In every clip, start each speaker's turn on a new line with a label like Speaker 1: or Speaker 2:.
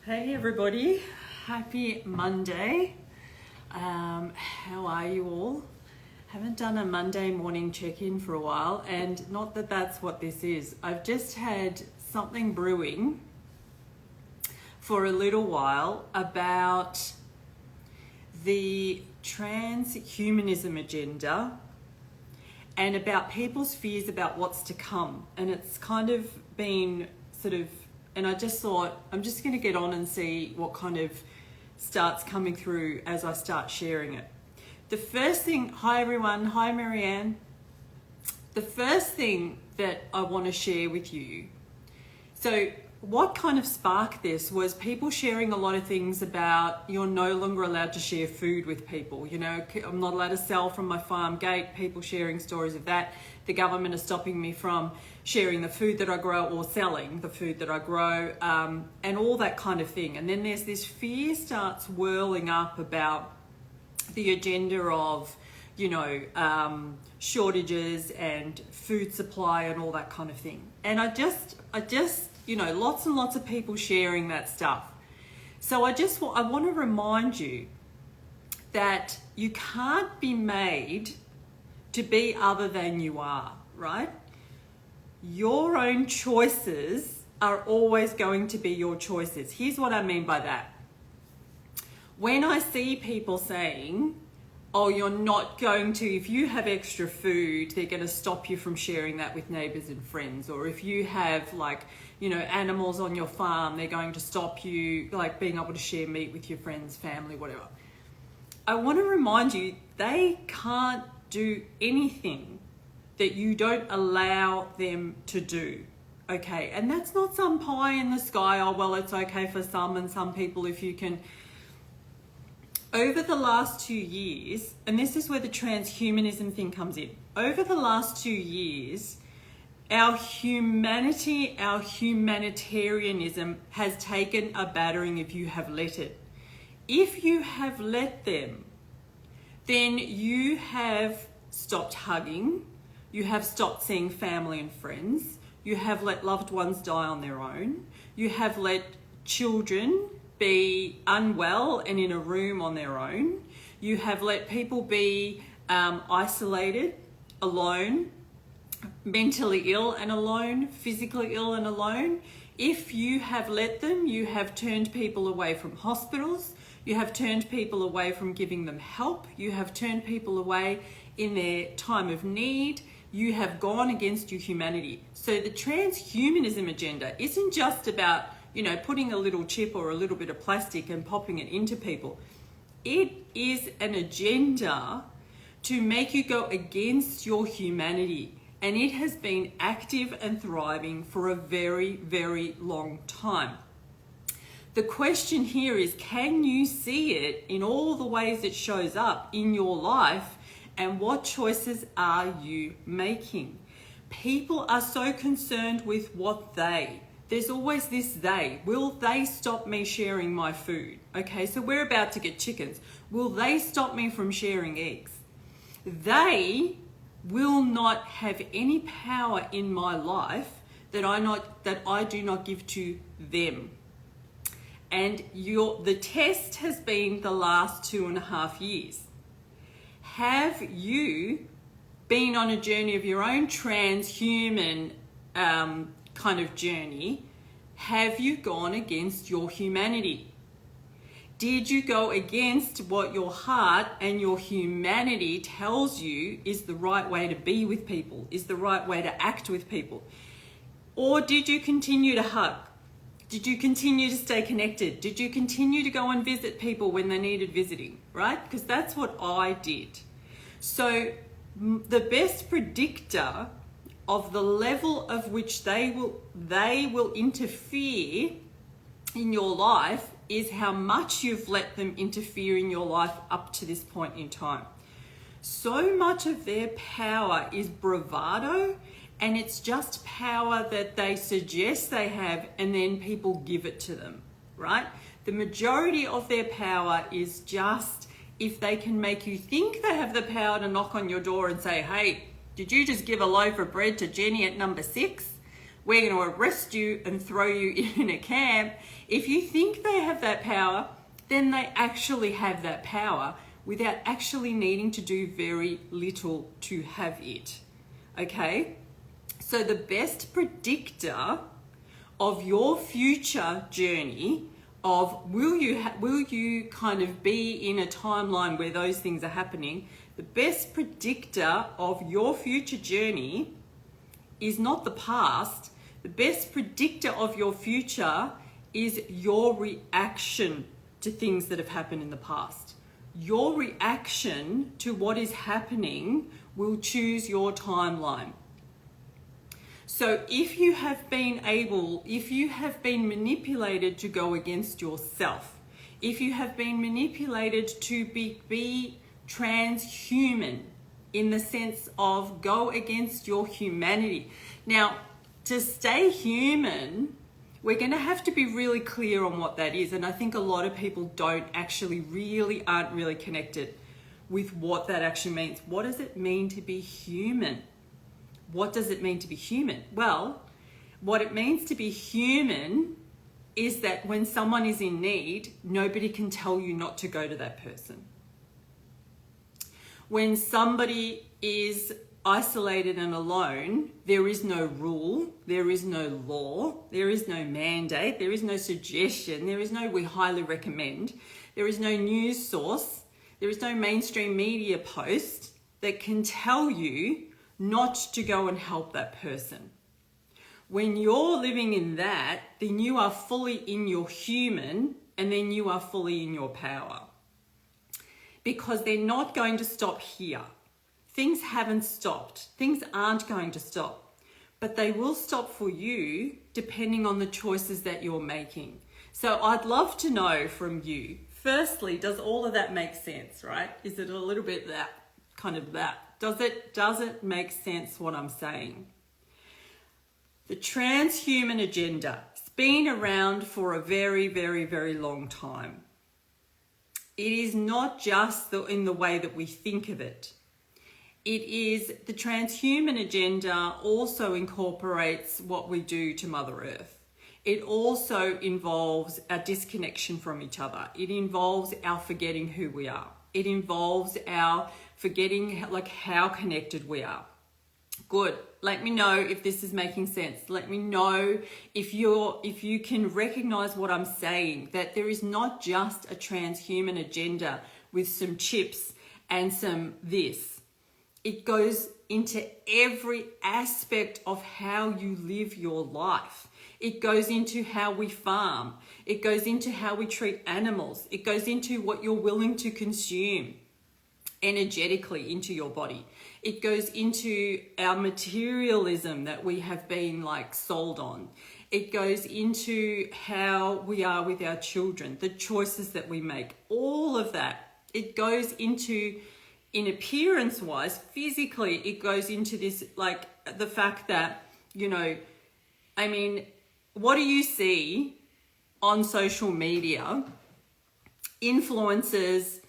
Speaker 1: Hey everybody, happy Monday. How are you all? Haven't done a Monday morning check-in for a while, and not that that's what this is. I've just had something brewing for a little while about the transhumanism agenda and about people's fears about what's to come. And it's kind of been and I just thought, I'm just going to get on and see what kind of starts coming through as I start sharing it. The first thing, hi everyone, hi Marianne. The first thing that I want to share with you, so what kind of sparked this was people sharing a lot of things about you're no longer allowed to share food with people. You know, I'm not allowed to sell from my farm gate, people sharing stories of that. The government is stopping me from sharing the food that I grow or selling the food that I grow, and all that kind of thing. And then there's this fear starts whirling up about the agenda of, shortages and food supply and all that kind of thing. And I just, lots and lots of people sharing that stuff. So I want to remind you that you can't be made to be other than you are, right? Your own choices are always going to be your choices. Here's what I mean by that. When I see people saying, oh, you're not going to, if you have extra food, they're going to stop you from sharing that with neighbors and friends. Or if you have animals on your farm, they're going to stop you being able to share meat with your friends, family, whatever. I want to remind you, they can't do anything that you don't allow them to do. Okay, and that's not some pie in the sky, oh, well, it's okay for some and some people if you can. Over the last 2 years, and this is where the transhumanism thing comes in. Over the last 2 years, our humanity, our humanitarianism has taken a battering if you have let it. If you have let them, then you have stopped hugging, you have stopped seeing family and friends, you have let loved ones die on their own, you have let children be unwell and in a room on their own. You have let people be isolated, alone, mentally ill and alone, physically ill and alone. If you have let them, you have turned people away from hospitals. You have turned people away from giving them help. You have turned people away in their time of need. You have gone against your humanity. So the transhumanism agenda isn't just about putting a little chip or a little bit of plastic and popping it into people. It is an agenda to make you go against your humanity. And it has been active and thriving for a very, very long time. The question here is, can you see it in all the ways it shows up in your life? And what choices are you making? People are so concerned with what there's always this they. Will they stop me sharing my food? Okay, so we're about to get chickens. Will they stop me from sharing eggs? They will not have any power in my life that I do not give to them. And the test has been the last 2.5 years. Have you been on a journey of your own transhuman kind of journey? Have you gone against your humanity? Did you go against what your heart and your humanity tells you is the right way to be with people, is the right way to act with people? Or did you continue to hug? Did you continue to stay connected? Did you continue to go and visit people when they needed visiting, right? Because that's what I did. So the best predictor of the level of which they will interfere in your life is how much you've let them interfere in your life up to this point in time. So much of their power is bravado, and it's just power that they suggest they have and then people give it to them, right? The majority of their power is just if they can make you think they have the power to knock on your door and say, hey, did you just give a loaf of bread to Jenny at number 6? We're going to arrest you and throw you in a camp. If you think they have that power, then they actually have that power without actually needing to do very little to have it. Okay? So the best predictor of your future journey of will you kind of be in a timeline where those things are happening, the best predictor of your future journey is not the past. The best predictor of your future is your reaction to things that have happened in the past. Your reaction to what is happening will choose your timeline. So if you have been manipulated to go against yourself, if you have been manipulated to be transhuman in the sense of go against your humanity. Now, to stay human, we're going to have to be really clear on what that is. And I think a lot of people aren't really connected with what that actually means. What does it mean to be human? What does it mean to be human? Well, what it means to be human is that when someone is in need, nobody can tell you not to go to that person. When somebody is isolated and alone, there is no rule, there is no law, there is no mandate, there is no suggestion, there is no we highly recommend, there is no news source, there is no mainstream media post that can tell you not to go and help that person. When you're living in that, then you are fully in your human, and then you are fully in your power. Because they're not going to stop here. Things haven't stopped. Things aren't going to stop. But they will stop for you depending on the choices that you're making. So I'd love to know from you, firstly, does all of that make sense, right? Is it a little bit that, kind of that? Does it make sense what I'm saying? The transhuman agenda has been around for a very, very, very long time. It is not just in the way that we think of it. It is the transhuman agenda also incorporates what we do to Mother Earth. It also involves our disconnection from each other. It involves our forgetting who we are. It involves our forgetting like how connected we are. Good. Let me know if this is making sense. Let me know if you can recognize what I'm saying, that there is not just a transhuman agenda with some chips and some this. It goes into every aspect of how you live your life. It goes into how we farm. It goes into how we treat animals. It goes into what you're willing to consume energetically into your body. It goes into our materialism that we have been like sold on. It goes into how we are with our children, the choices that we make, all of that. It goes into, in appearance wise, physically, it goes into this, like the fact that, I mean, what do you see on social media? Influencers,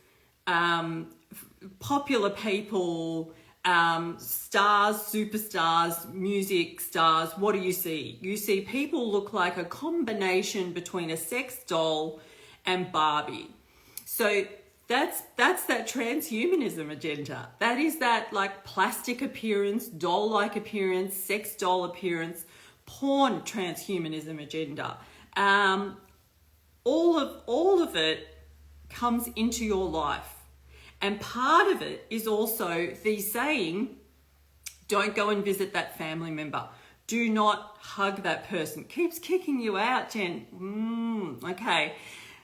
Speaker 1: popular people, stars, superstars, music stars. What do you see? You see people look like a combination between a sex doll and Barbie. So that's that transhumanism agenda. That is that like plastic appearance, doll-like appearance, sex doll appearance, porn transhumanism agenda. All of it comes into your life. And part of it is also the saying, don't go and visit that family member. Do not hug that person. Keeps kicking you out, Jen. Okay.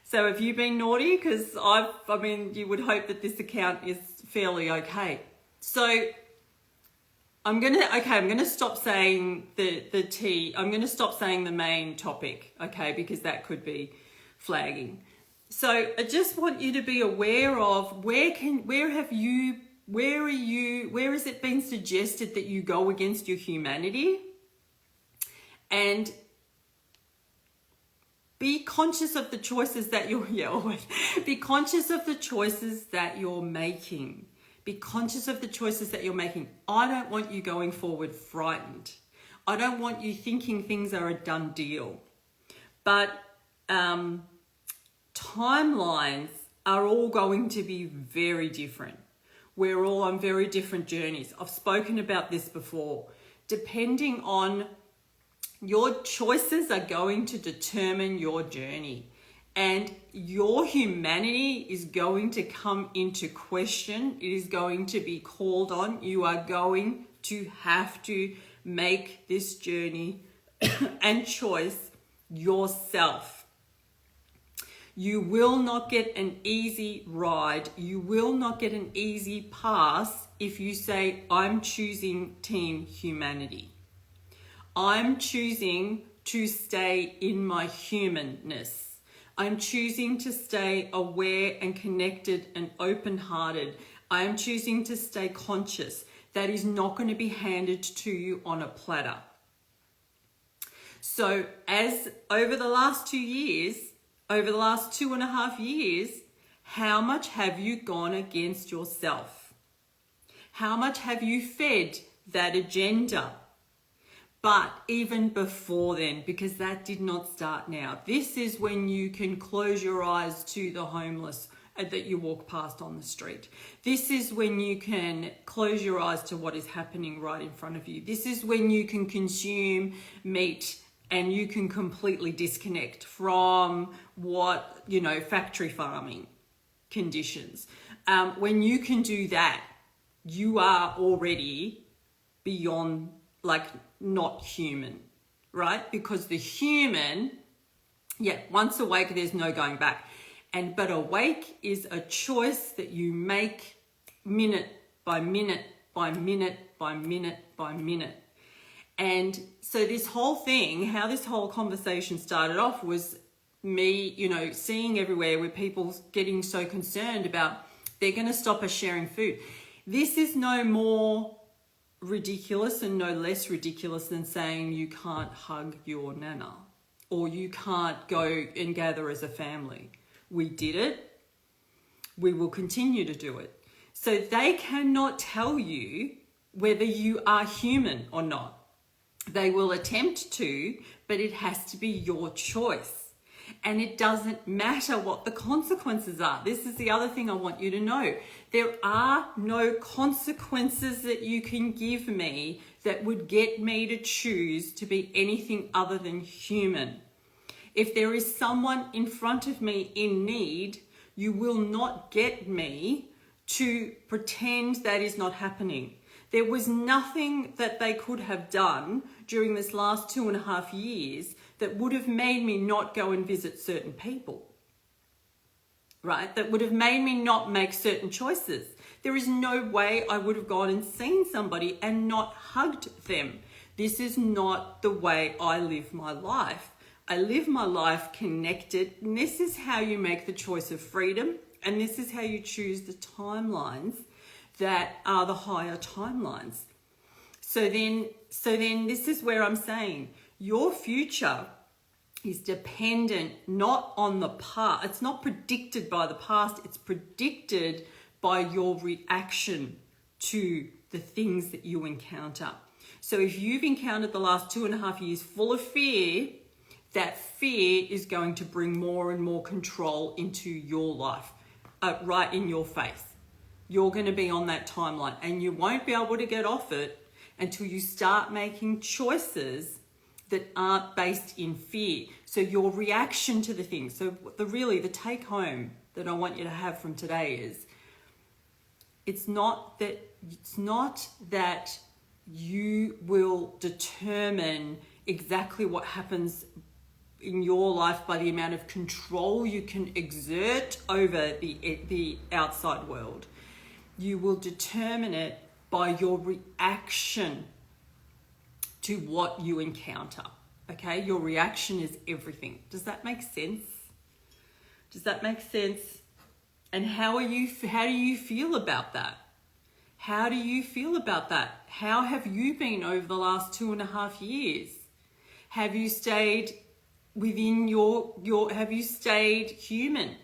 Speaker 1: So have you been naughty? Because you would hope that this account is fairly okay. So I'm gonna stop saying the T. I'm gonna stop saying the main topic, okay, because that could be flagging. So I just want you to be aware of where has it been suggested that you go against your humanity, and be conscious of the choices that be conscious of the choices that you're making. Be conscious of the choices that you're making. I don't want you going forward frightened. I don't want you thinking things are a done deal. But timelines are all going to be very different. We're all on very different journeys. I've spoken about this before. Depending on your choices are going to determine your journey, and your humanity is going to come into question. It is going to be called on. You are going to have to make this journey and choice yourself. You will not get an easy ride. You will not get an easy pass if you say, I'm choosing team humanity. I'm choosing to stay in my humanness. I'm choosing to stay aware and connected and open-hearted. I'm choosing to stay conscious. That is not going to be handed to you on a platter. So as over the last 2 years, over the last 2.5 years, how much have you gone against yourself? How much have you fed that agenda? But even before then, because that did not start now, this is when you can close your eyes to the homeless that you walk past on the street. This is when you can close your eyes to what is happening right in front of you. This is when you can consume meat and you can completely disconnect from factory farming conditions. When you can do that, you are already beyond, not human, right? Because the human, once awake, there's no going back. But awake is a choice that you make minute by minute by minute by minute by minute. And so this whole thing, how this whole conversation started off was me, seeing everywhere where people getting so concerned about they're going to stop us sharing food. This is no more ridiculous and no less ridiculous than saying you can't hug your nana or you can't go and gather as a family. We did it. We will continue to do it. So they cannot tell you whether you are human or not. They will attempt to, but it has to be your choice. And it doesn't matter what the consequences are. This is the other thing I want you to know. There are no consequences that you can give me that would get me to choose to be anything other than human. If there is someone in front of me in need, you will not get me to pretend that is not happening. There was nothing that they could have done during this last 2.5 years that would have made me not go and visit certain people, right? That would have made me not make certain choices. There is no way I would have gone and seen somebody and not hugged them. This is not the way I live my life. I live my life connected, and this is how you make the choice of freedom, and this is how you choose the timelines that are the higher timelines. So then this is where I'm saying your future is dependent not on the past. It's not predicted by the past. It's predicted by your reaction to the things that you encounter. So if you've encountered the last 2.5 years full of fear, that fear is going to bring more and more control into your life, right in your face. You're going to be on that timeline and you won't be able to get off it until you start making choices that aren't based in fear. So your reaction to the things. So the take home that I want you to have from today is, it's not that you will determine exactly what happens in your life by the amount of control you can exert over the outside world. You will determine it by your reaction to what you encounter. Okay, your reaction is everything. Does that make sense? Does that make sense? And how do you feel about that? How do you feel about that? How have you been over the last 2.5 years? Have you stayed within have you stayed human?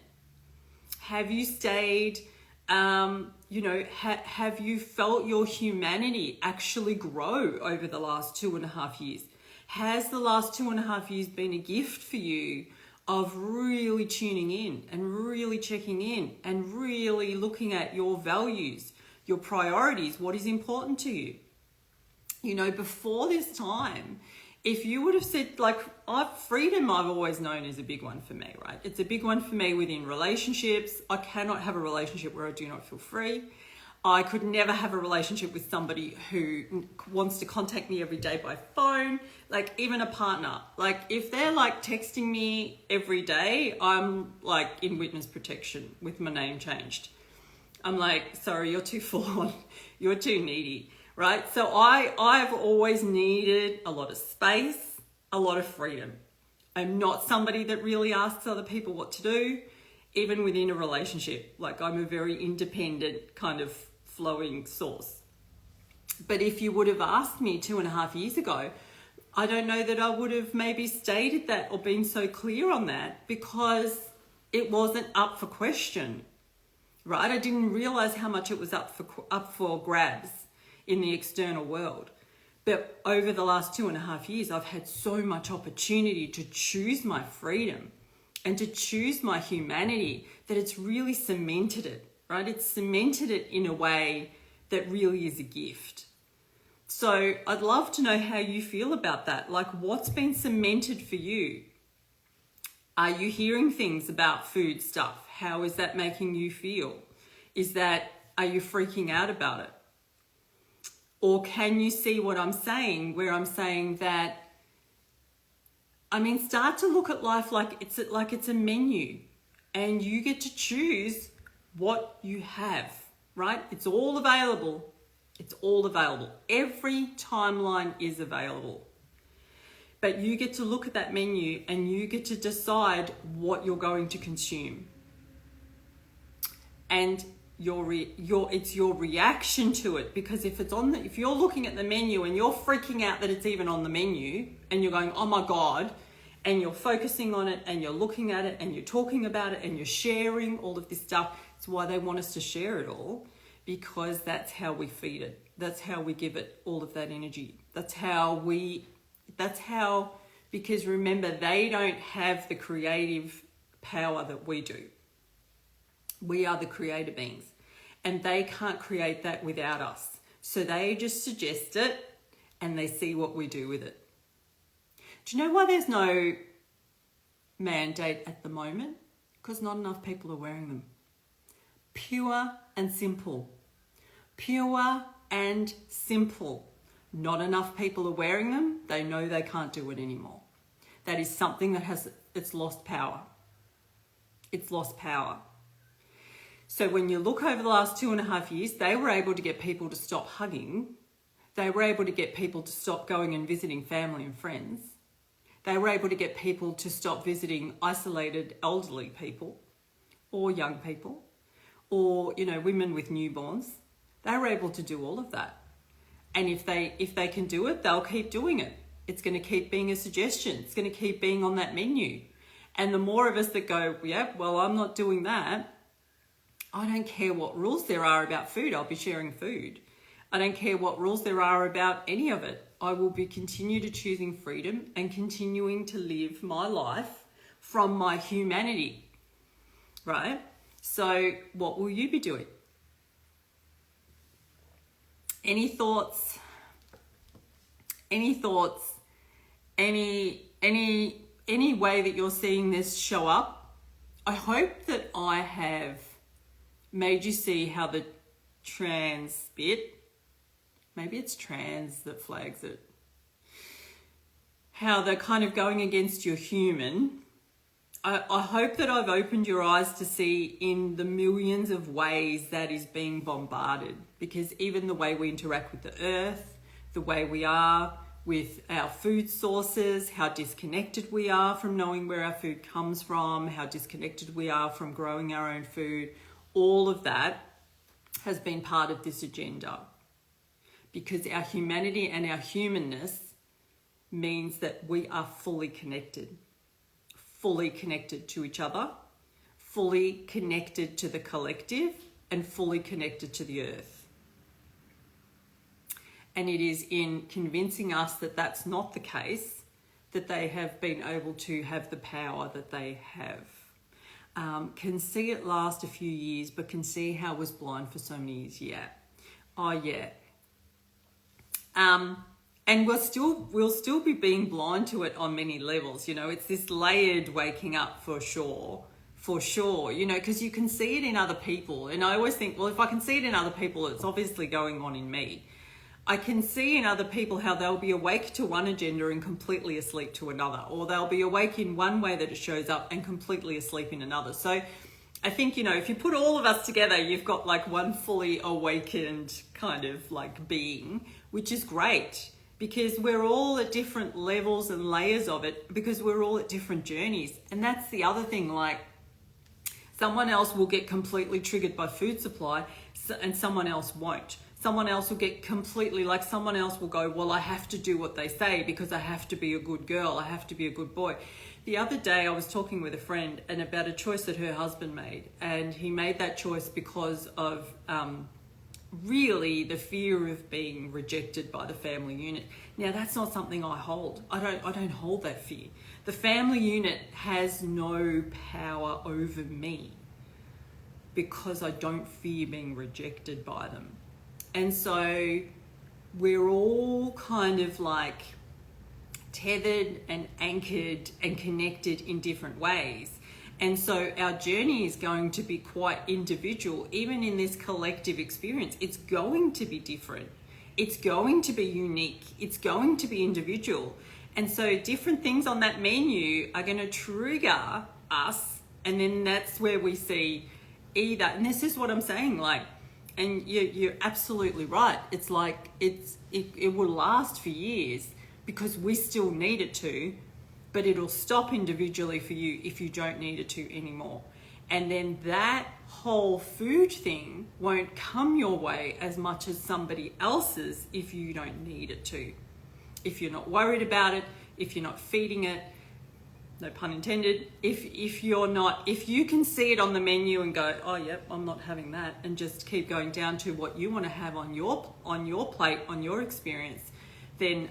Speaker 1: Have you stayed, have you felt your humanity actually grow over the last 2.5 years? Has the last 2.5 years been a gift for you of really tuning in and really checking in and really looking at your values, your priorities, what is important to you. You know, before this time, if you would have said, like, freedom I've always known is a big one for me, right? It's a big one for me within relationships. I cannot have a relationship where I do not feel free. I could never have a relationship with somebody who wants to contact me every day by phone, like even a partner. Like if they're like texting me every day, I'm like in witness protection with my name changed. I'm like, sorry, you're too full on, you're too needy, right? So I've always needed a lot of space, a lot of freedom. I'm not somebody that really asks other people what to do, even within a relationship. Like I'm a very independent kind of flowing source. But if you would have asked me 2.5 years ago, I don't know that I would have maybe stated that or been so clear on that, because it wasn't up for question, right? I didn't realize how much it was up for grabs in the external world. But over the last 2.5 years, I've had so much opportunity to choose my freedom and to choose my humanity that it's really cemented it, right? It's cemented it in a way that really is a gift. So I'd love to know how you feel about that. Like, what's been cemented for you? Are you hearing things about food stuff? How is that making you feel? Are you freaking out about it? Or can you see what I'm saying, where I'm saying that, start to look at life like it's a menu, and you get to choose what you have, right? It's all available. It's all available. Every timeline is available. But you get to look at that menu and you get to decide what you're going to consume. And it's your reaction to it, because if you're looking at the menu and you're freaking out that it's even on the menu and you're going, oh my God, and you're focusing on it and you're looking at it and you're talking about it and you're sharing all of this stuff. It's why they want us to share it all, because that's how we feed it. That's how we give it all of that energy. Because remember, they don't have the creative power that we do. We are the creator beings, and they can't create that without us. So they just suggest it and they see what we do with it. Do you know why there's no mandate at the moment? Because not enough people are wearing them. Pure and simple. Pure and simple. Not enough people are wearing them. They know they can't do it anymore. That is something that it's lost power. It's lost power. So when you look over the last 2.5 years, they were able to get people to stop hugging. They were able to get people to stop going and visiting family and friends. They were able to get people to stop visiting isolated elderly people or young people or, women with newborns. They were able to do all of that. And if they can do it, they'll keep doing it. It's going to keep being a suggestion. It's going to keep being on that menu. And the more of us that go, yeah, well, I'm not doing that. I don't care what rules there are about food. I'll be sharing food. I don't care what rules there are about any of it. I will be continue to choosing freedom and continuing to live my life from my humanity, right? So what will you be doing? Any thoughts? Any way that you're seeing this show up? I hope that I have made you see how the trans bit, maybe it's trans that flags it, how they're kind of going against your human. I hope that I've opened your eyes to see in the millions of ways that is being bombarded, because even the way we interact with the earth, the way we are with our food sources, how disconnected we are from knowing where our food comes from, how disconnected we are from growing our own food, all of that has been part of this agenda. Because our humanity and our humanness means that we are fully connected to each other, fully connected to the collective, and fully connected to the earth. And it is in convincing us that that's not the case that they have been able to have the power that they have. Can see it last a few years, but can see how I was blind for so many years. Yeah. Oh, yeah. And we'll still be being blind to it on many levels. You know, it's this layered waking up for sure, you know, because you can see it in other people. And I always think, well, if I can see it in other people, it's obviously going on in me. I can see in other people how they'll be awake to one agenda and completely asleep to another, or they'll be awake in one way that it shows up and completely asleep in another. So I think, you know, if you put all of us together, you've got like one fully awakened kind of like being, which is great because we're all at different levels and layers of it, because we're all at different journeys. And that's the other thing, like someone else will get completely triggered by food supply and someone else won't. Someone else will get completely, like someone else will go, well, I have to do what they say because I have to be a good girl. I have to be a good boy. The other day I was talking with a friend and about a choice that her husband made. And he made that choice because of really the fear of being rejected by the family unit. Now, that's not something I hold. I don't hold that fear. The family unit has no power over me because I don't fear being rejected by them. And so we're all kind of like tethered and anchored and connected in different ways. And so our journey is going to be quite individual, even in this collective experience. It's going to be different. It's going to be unique. It's going to be individual. And so different things on that menu are going to trigger us. And then that's where we see either, and this is what I'm saying, like, and you're absolutely right. It's like it will last for years because we still need it to, but it'll stop individually for you if you don't need it to anymore. And then that whole food thing won't come your way as much as somebody else's if you don't need it to. If you're not worried about it, if you're not feeding it, no pun intended, if you can see it on the menu and go, oh yep, I'm not having that, and just keep going down to what you want to have on your plate, on your experience, then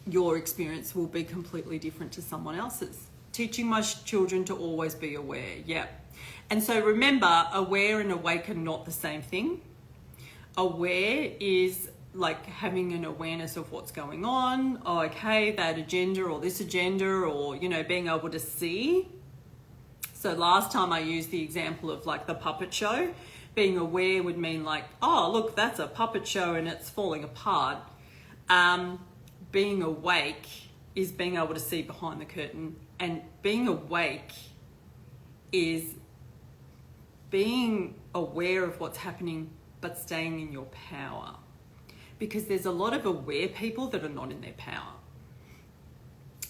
Speaker 1: your experience will be completely different to someone else's. Teaching my children to always be aware, yeah. And so remember, aware and awake are not the same thing. Aware is like having an awareness of what's going on. Oh, okay, that agenda or this agenda, or, you know, being able to see. So last time I used the example of like the puppet show. Being aware would mean like, oh, look, that's a puppet show and it's falling apart. Being awake is being able to see behind the curtain, and being awake is being aware of what's happening but staying in your power. Because there's a lot of aware people that are not in their power.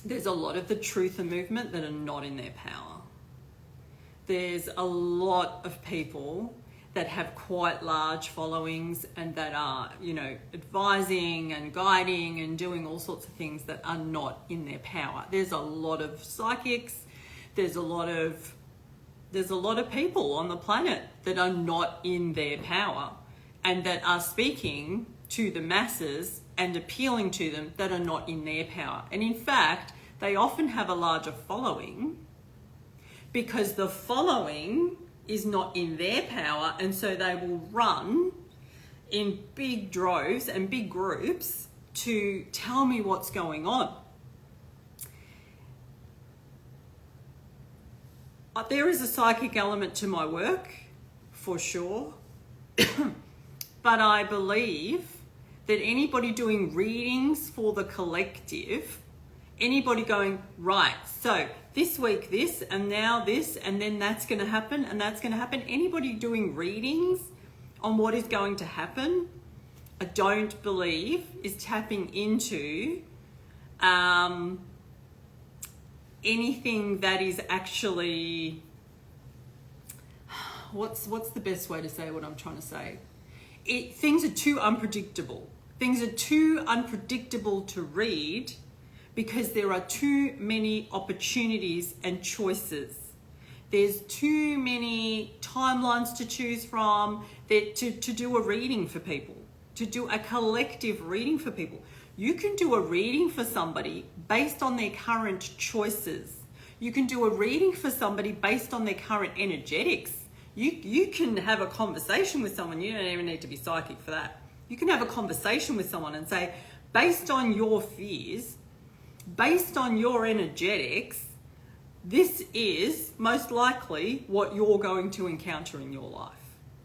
Speaker 1: There's a lot of the truther movement that are not in their power. There's a lot of people that have quite large followings and that are, you know, advising and guiding and doing all sorts of things that are not in their power. There's a lot of psychics. There's a lot of people on the planet that are not in their power and that are speaking to the masses and appealing to them that are not in their power. And in fact, they often have a larger following because the following is not in their power, and so they will run in big droves and big groups to tell me what's going on. There is a psychic element to my work, for sure, but I believe that anybody doing readings for the collective, anybody going, right, so this week this, and now this, and then that's going to happen, and that's going to happen. Anybody doing readings on what is going to happen, I don't believe is tapping into anything that is actually, what's the best way to say what I'm trying to say? Things are too unpredictable. Things are too unpredictable to read because there are too many opportunities and choices. There's too many timelines to choose from to do a reading for people, to do a collective reading for people. You can do a reading for somebody based on their current choices. You can do a reading for somebody based on their current energetics. You can have a conversation with someone. You don't even need to be psychic for that. You can have a conversation with someone and say, based on your fears, based on your energetics, this is most likely what you're going to encounter in your life,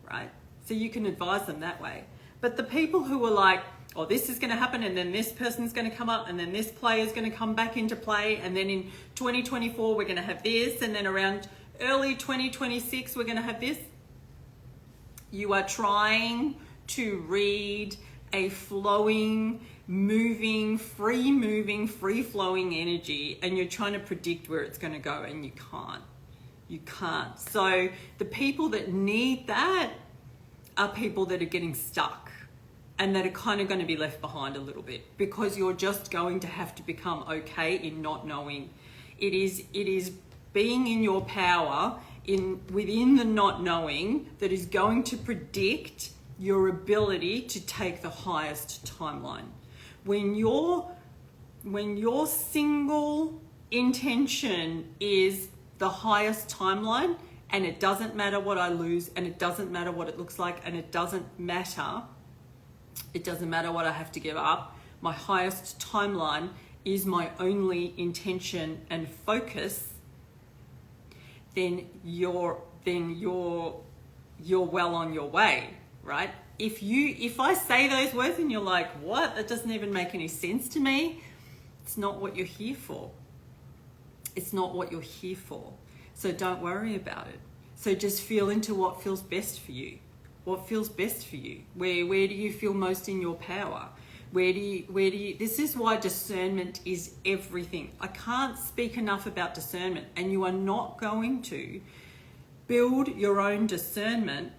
Speaker 1: right? So you can advise them that way. But the people who are like, oh, this is going to happen, and then this person's going to come up, and then this player is going to come back into play, and then in 2024 we're going to have this, and then around early 2026 we're going to have this. You are trying to read a flowing, moving, free-flowing energy, and you're trying to predict where it's going to go, and you can't. You can't. So the people that need that are people that are getting stuck and that are kind of going to be left behind a little bit, because you're just going to have to become okay in not knowing. It is being in your power within the not knowing that is going to predict your ability to take the highest timeline. When your single intention is the highest timeline, and it doesn't matter what I lose, and it doesn't matter what it looks like, and it doesn't matter what I have to give up, my highest timeline is my only intention and focus, then you're well on your way, right? If I say those words and you're like, what? That doesn't even make any sense to me. It's not what you're here for. It's not what you're here for. So don't worry about it. So just feel into what feels best for you. What feels best for you? Where do you feel most in your power? This is why discernment is everything. I can't speak enough about discernment, and you are not going to build your own discernment.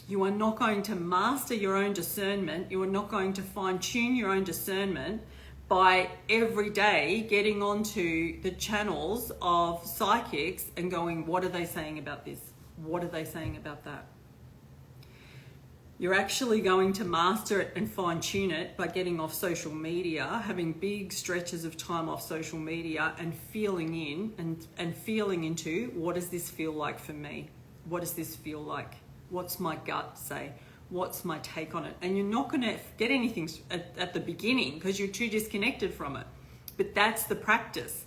Speaker 1: You are not going to master your own discernment. You are not going to fine-tune your own discernment by every day getting onto the channels of psychics and going, what are they saying about this? What are they saying about that? You're actually going to master it and fine-tune it by getting off social media, having big stretches of time off social media, and feeling in and feeling into, what does this feel like for me? What does this feel like? What's my gut say? What's my take on it? And you're not going to get anything at the beginning because you're too disconnected from it. But that's the practice.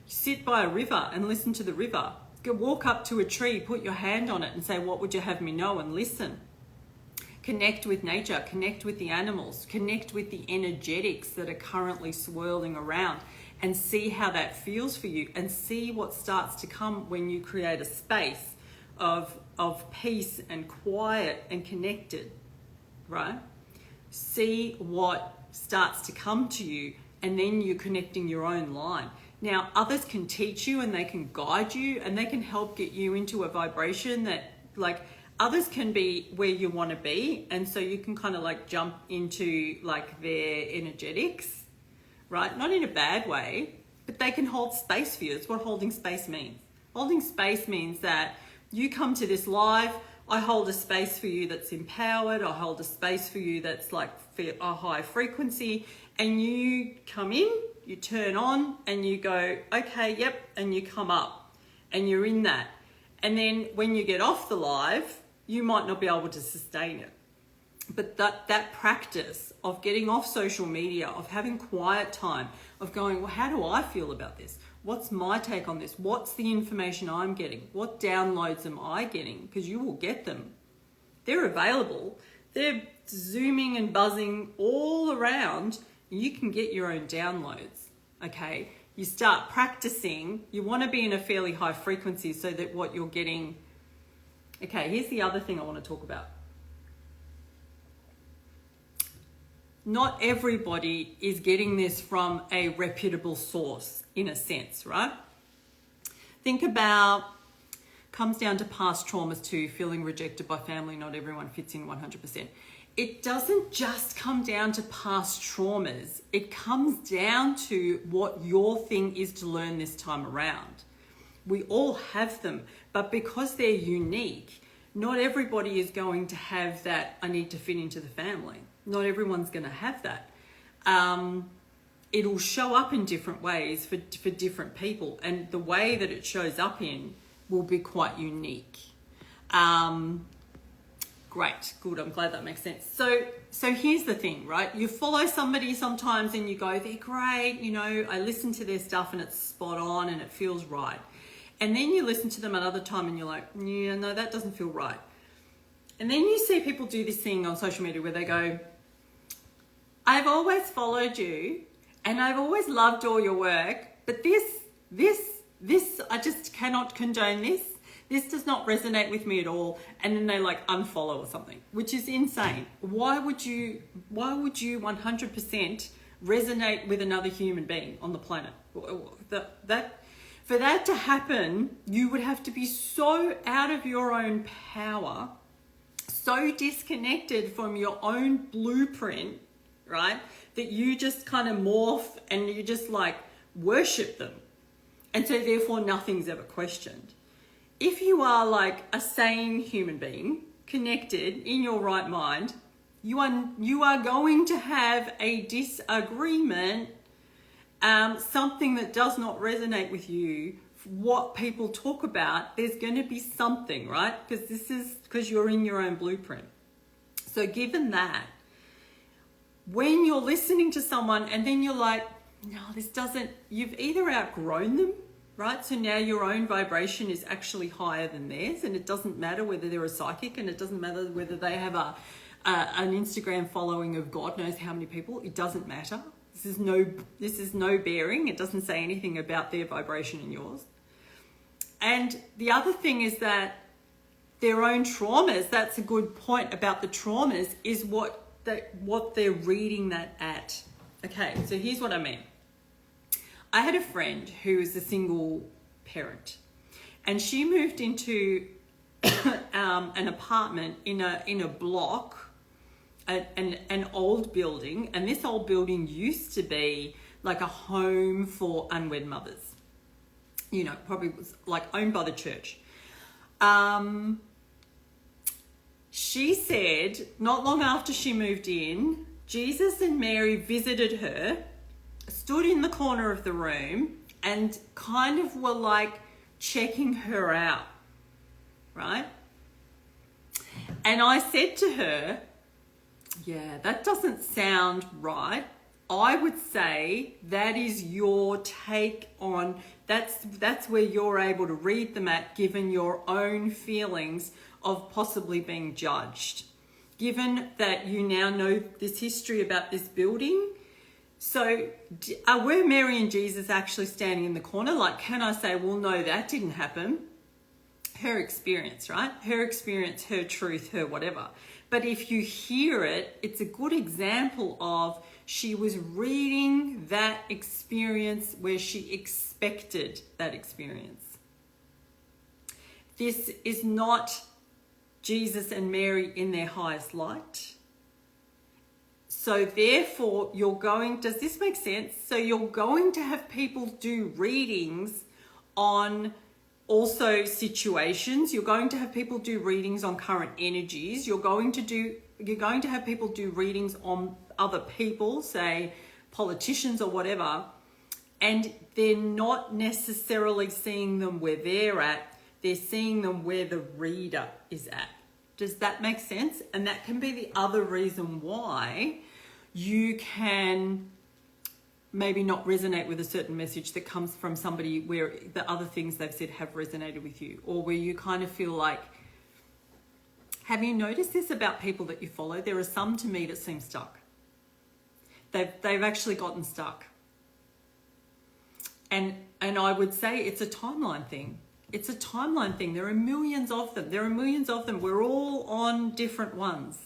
Speaker 1: You sit by a river and listen to the river. Go walk up to a tree, put your hand on it and say, what would you have me know? And listen. Connect with nature, connect with the animals, connect with the energetics that are currently swirling around, and see how that feels for you, and see what starts to come when you create a space of peace and quiet and connected, right? See what starts to come to you, and then you're connecting your own line. Now, others can teach you and they can guide you and they can help get you into a vibration that, like, others can be where you want to be, and so you can kind of like jump into like their energetics, right? Not in a bad way, but they can hold space for you. That's what holding space means. Holding space means that you come to this live, I hold a space for you that's empowered, I hold a space for you that's like a high frequency, and you come in, you turn on, and you go, okay, yep, and you come up, and you're in that. And then when you get off the live, you might not be able to sustain it. But that practice of getting off social media, of having quiet time, of going, well, how do I feel about this? What's my take on this? What's the information I'm getting? What downloads am I getting? Because you will get them. They're available. They're zooming and buzzing all around. You can get your own downloads, okay? You start practicing. You want to be in a fairly high frequency so that what you're getting... Okay, here's the other thing I want to talk about. Not everybody is getting this from a reputable source, in a sense, right? Think about, comes down to past traumas too, feeling rejected by family, not everyone fits in 100%. It doesn't just come down to past traumas. It comes down to what your thing is to learn this time around. We all have them, but because they're unique, not everybody is going to have that, I need to fit into the family. Not everyone's going to have that. it'll show up in different ways for different people, and the way that it shows up in will be quite unique. Great, good, I'm glad that makes sense. So here's the thing, right? You follow somebody sometimes and you go, they're great, you know, I listen to their stuff and it's spot on and it feels right. And then you listen to them another time and you're like, yeah, no, that doesn't feel right. And then you see people do this thing on social media where they go, I've always followed you and I've always loved all your work, but this, I just cannot condone this. This does not resonate with me at all. And then they like unfollow or something, which is insane. Why would you 100% resonate with another human being on the planet? For that to happen, you would have to be so out of your own power, so disconnected from your own blueprint, right? That you just kind of morph and you just like worship them. And so therefore nothing's ever questioned. If you are like a sane human being, connected in your right mind, you are going to have a disagreement, something that does not resonate with you, what people talk about, there's going to be something, right? Because you're in your own blueprint. So given that, when you're listening to someone and then you're like, no, this doesn't, you've either outgrown them, right? So now your own vibration is actually higher than theirs, and it doesn't matter whether they're a psychic, and it doesn't matter whether they have an Instagram following of God knows how many people. It doesn't matter. This is no bearing. It doesn't say anything about their vibration and yours. And the other thing is that their own traumas, that's a good point about the traumas, is what they're reading that at. Okay, so here's what I mean. I had a friend who is a single parent, and she moved into an apartment in a block, an old building, and this old building used to be like a home for unwed mothers. You know, probably was like owned by the church. She said not long after she moved in, Jesus and Mary visited her, stood in the corner of the room and kind of were like checking her out, right? And I said to her, yeah, that doesn't sound right. I would say that is your take on, that's where you're able to read them at, given your own feelings of possibly being judged. Given that you now know this history about this building, so were Mary and Jesus actually standing in the corner? Like, can I say, well, no, that didn't happen? Her experience, right? Her experience, her truth, her whatever. But if you hear it, it's a good example of she was reading that experience where she expected that experience. This is not Jesus and Mary in their highest light. So therefore, does this make sense? So you're going to have people do readings on also situations. You're going to have people do readings on current energies. You're going to have people do readings on other people, say politicians or whatever, and they're not necessarily seeing them where they're at. They're seeing them where the reader is at. Does that make sense? And that can be the other reason why you can maybe not resonate with a certain message that comes from somebody where the other things they've said have resonated with you, or where you kind of feel like, have you noticed this about people that you follow? There are some to me that seem stuck. They've actually gotten stuck. And I would say it's a timeline thing. It's a timeline thing. There are millions of them. We're all on different ones,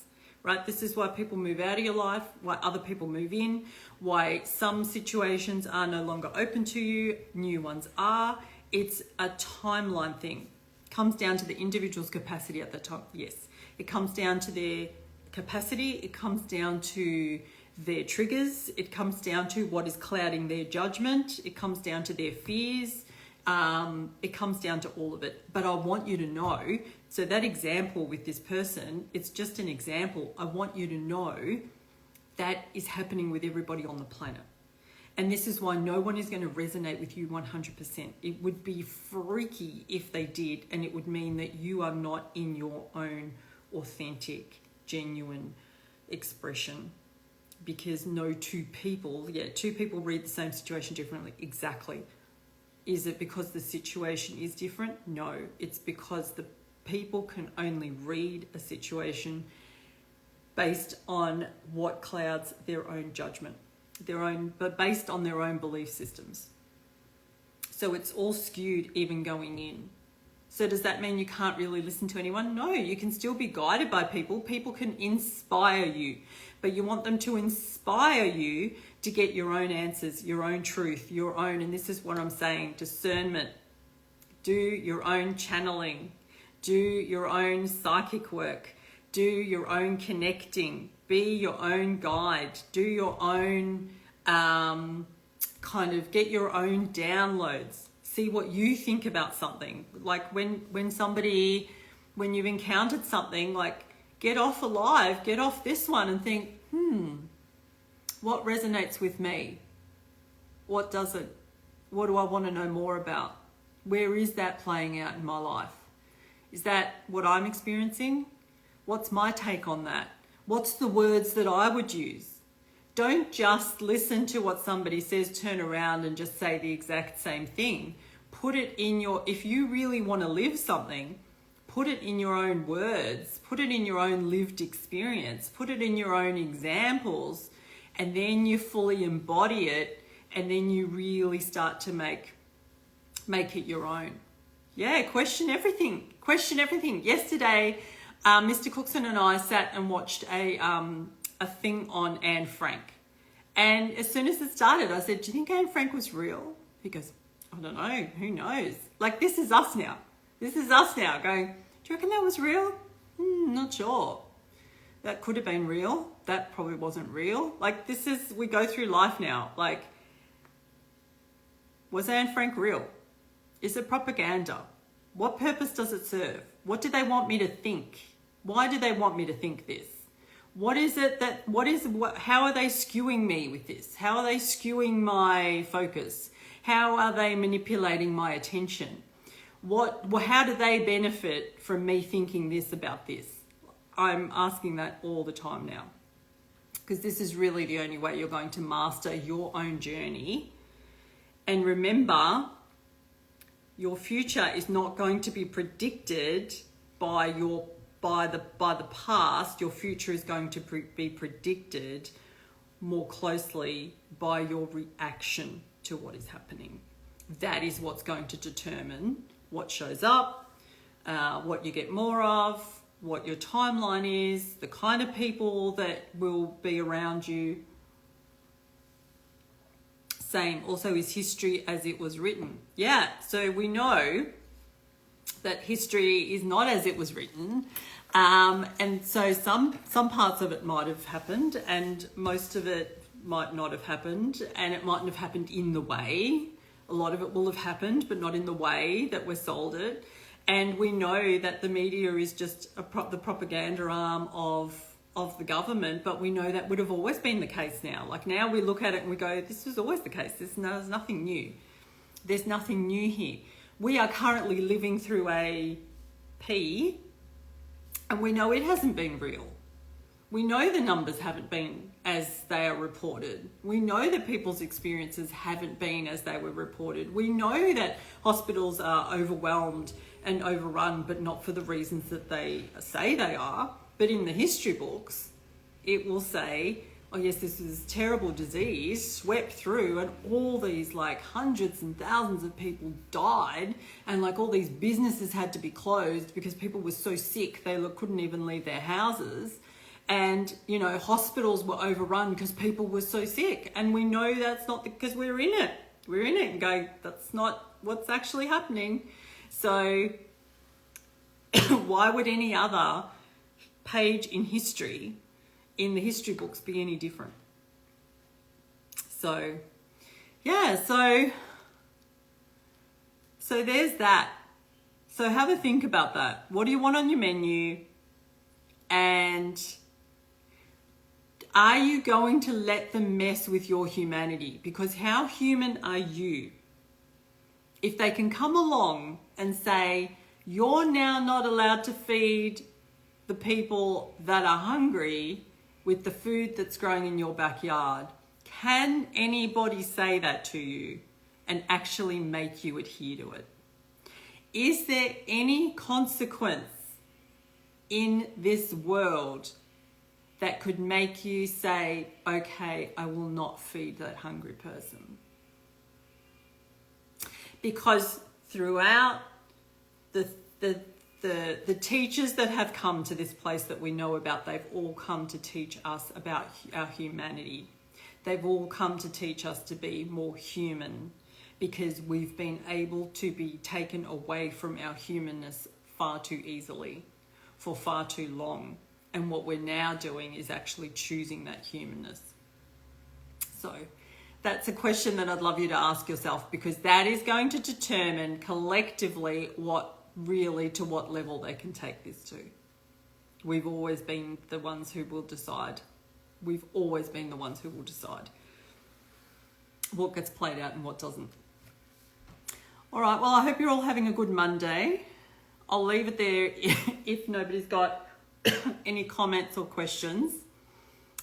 Speaker 1: right? This is why people move out of your life, why other people move in, why some situations are no longer open to you, new ones are. It's a timeline thing. It comes down to the individual's capacity at the time. Yes, it comes down to their capacity. It comes down to their triggers. It comes down to what is clouding their judgment. It comes down to their fears. It comes down to all of it. But I want you to know, so that example with this person, it's just an example. I want you to know that is happening with everybody on the planet. And this is why no one is going to resonate with you 100%. It would be freaky if they did, and it would mean that you are not in your own authentic, genuine expression. Because no two people read the same situation differently. Exactly. Is it because the situation is different? No, it's because the people can only read a situation based on what clouds their own judgment, but based on their own belief systems. So it's all skewed even going in. So does that mean you can't really listen to anyone? No, you can still be guided by people. People can inspire you, but you want them to inspire you to get your own answers, your own truth, your own, and this is what I'm saying, discernment. Do your own channeling. Do your own psychic work. Do your own connecting. Be your own guide. Do your own get your own downloads. See what you think about something. Like when you've encountered something, like get off alive, get off this one and think, what resonates with me? What doesn't? What do I want to know more about? Where is that playing out in my life? Is that what I'm experiencing? What's my take on that? What's the words that I would use? Don't just listen to what somebody says, turn around and just say the exact same thing. Put it in if you really want to live something, put it in your own words, put it in your own lived experience, put it in your own examples, and then you fully embody it, and then you really start to make it your own. Yeah, question everything. Question everything. Yesterday, Mr. Cookson and I sat and watched a thing on Anne Frank. And as soon as it started, I said, do you think Anne Frank was real? He goes, I don't know. Who knows? Like, this is us now. This is us now going, do you reckon that was real? Not sure. That could have been real. That probably wasn't real. Like, we go through life now. Like, was Anne Frank real? Is it propaganda? What purpose does it serve? What do they want me to think? Why do they want me to think this? How are they skewing me with this? How are they skewing my focus? How are they manipulating my attention? How do they benefit from me thinking this about this? I'm asking that all the time now, because this is really the only way you're going to master your own journey. And remember, your future is not going to be predicted by the past. Your future is going to be predicted more closely by your reaction to what is happening. That is what's going to determine what shows up, what you get more of, what your timeline is, the kind of people that will be around you. Same, also, is history as it was written. Yeah, so we know that history is not as it was written. And so some parts of it might have happened, and most of it might not have happened, and it mightn't have happened in the way. A lot of it will have happened, but not in the way that we're sold it. And we know that the media is just the propaganda arm of the government, but we know that would have always been the case now. Like, now we look at it and we go, this was always the case. There's nothing new. There's nothing new here. We are currently living through a P, and we know it hasn't been real. We know the numbers haven't been as they are reported. We know that people's experiences haven't been as they were reported. We know that hospitals are overwhelmed and overrun, but not for the reasons that they say they are. But in the history books, it will say, oh yes, this is a terrible disease swept through, and all these like hundreds and thousands of people died, and like all these businesses had to be closed because people were so sick they couldn't even leave their houses. And, you know, hospitals were overrun because people were so sick. And we know that's not because we're in it. We're in it and go, that's not what's actually happening. So why would any other page in history, in the history books, be any different? So, yeah, so there's that. So have a think about that. What do you want on your menu? And Are you going to let them mess with your humanity? Because how human are you? If they can come along and say, you're now not allowed to feed the people that are hungry with the food that's growing in your backyard, can anybody say that to you and actually make you adhere to it? Is there any consequence in this world that could make you say, okay, I will not feed that hungry person? Because throughout the teachers that have come to this place that we know about, they've all come to teach us about our humanity. They've all come to teach us to be more human, because we've been able to be taken away from our humanness far too easily for far too long. And what we're now doing is actually choosing that humanness. So that's a question that I'd love you to ask yourself, because that is going to determine collectively to what level they can take this to. We've always been the ones who will decide. We've always been the ones who will decide what gets played out and what doesn't. All right, well, I hope you're all having a good Monday. I'll leave it there if nobody's got any comments or questions.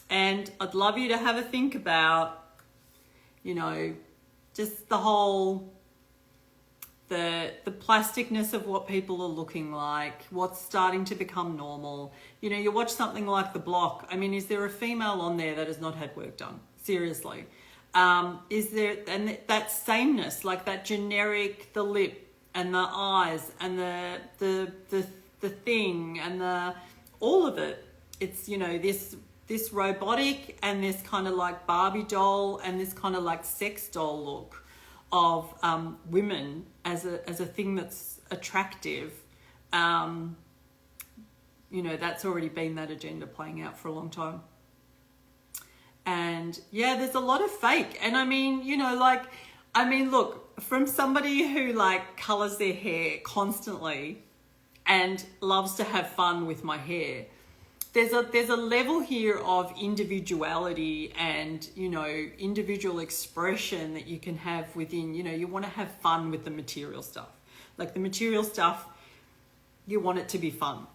Speaker 1: And I'd love you to have a think about, just the whole, the plasticness of what people are looking like, what's starting to become normal. You watch something like The Block. I mean, is there a female on there that has not had work done? Seriously. Is there, and that sameness, like that generic, the lip and the eyes and the thing and all of it. It's, this robotic and this kind of like Barbie doll and this kind of like sex doll look of women as a thing that's attractive. That's already been that agenda playing out for a long time. And yeah, there's a lot of fake. And I mean, look, from somebody who like colors their hair constantly and loves to have fun with my hair, there's a level here of individuality and, individual expression that you can have within, you want to have fun with the material stuff. Like the material stuff, you want it to be fun.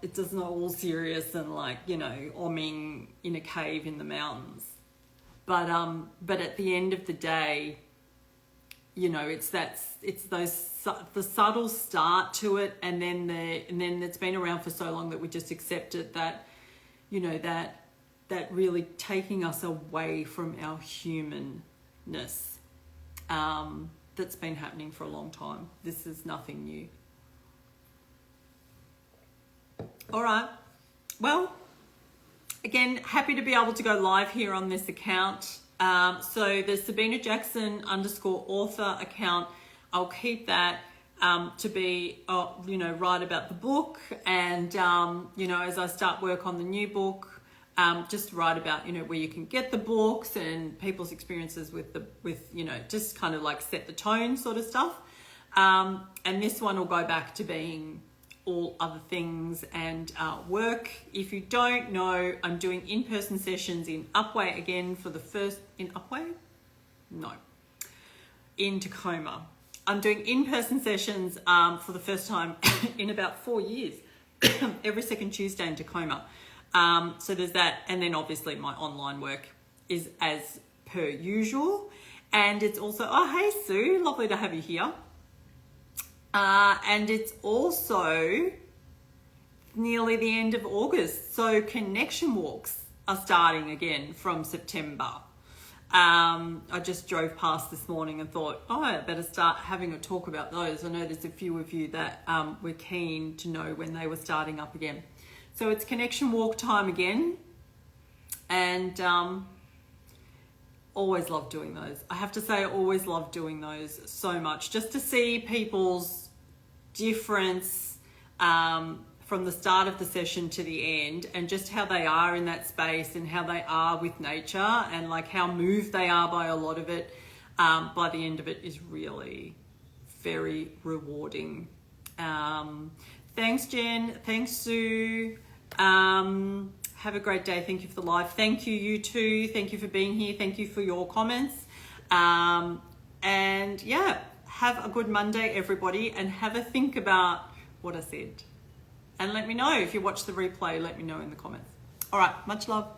Speaker 1: It doesn't all serious and like, omming in a cave in the mountains. But at the end of the day, it's the subtle start to it, and then it's been around for so long that we just accept it, that that really taking us away from our humanness, that's been happening for a long time. This is nothing new. All right. Well, again, happy to be able to go live here on this account. So the Sabina Jackson _author account, I'll keep that to be, write about the book. And, as I start work on the new book, just write about, where you can get the books and people's experiences with just kind of like set the tone sort of stuff. And this one will go back to being all other things and work. If you don't know, I'm doing in-person sessions in Upwey again for the first, in Upwey? No, in Tacoma. I'm doing in-person sessions for the first time in about 4 years, every second Tuesday in Tacoma. So there's that. And then obviously my online work is as per usual. And it's also, oh, hey Sue, lovely to have you here. And it's also nearly the end of August. So connection walks are starting again from September. I just drove past this morning and thought, I better start having a talk about those. I know there's a few of you that were keen to know when they were starting up again. So it's connection walk time again. And always love doing those. I have to say, I always love doing those so much, just to see people's difference from the start of the session to the end, and just how they are in that space and how they are with nature, and like how moved they are by a lot of it. By the end of it is really very rewarding. Thanks Jen, thanks Sue. Have a great day. Thank you for the live. Thank you, you too. Thank you for being here. Thank you for your comments. And yeah, have a good Monday, everybody, and have a think about what I said. And let me know if you watch the replay. Let me know in the comments. All right, much love.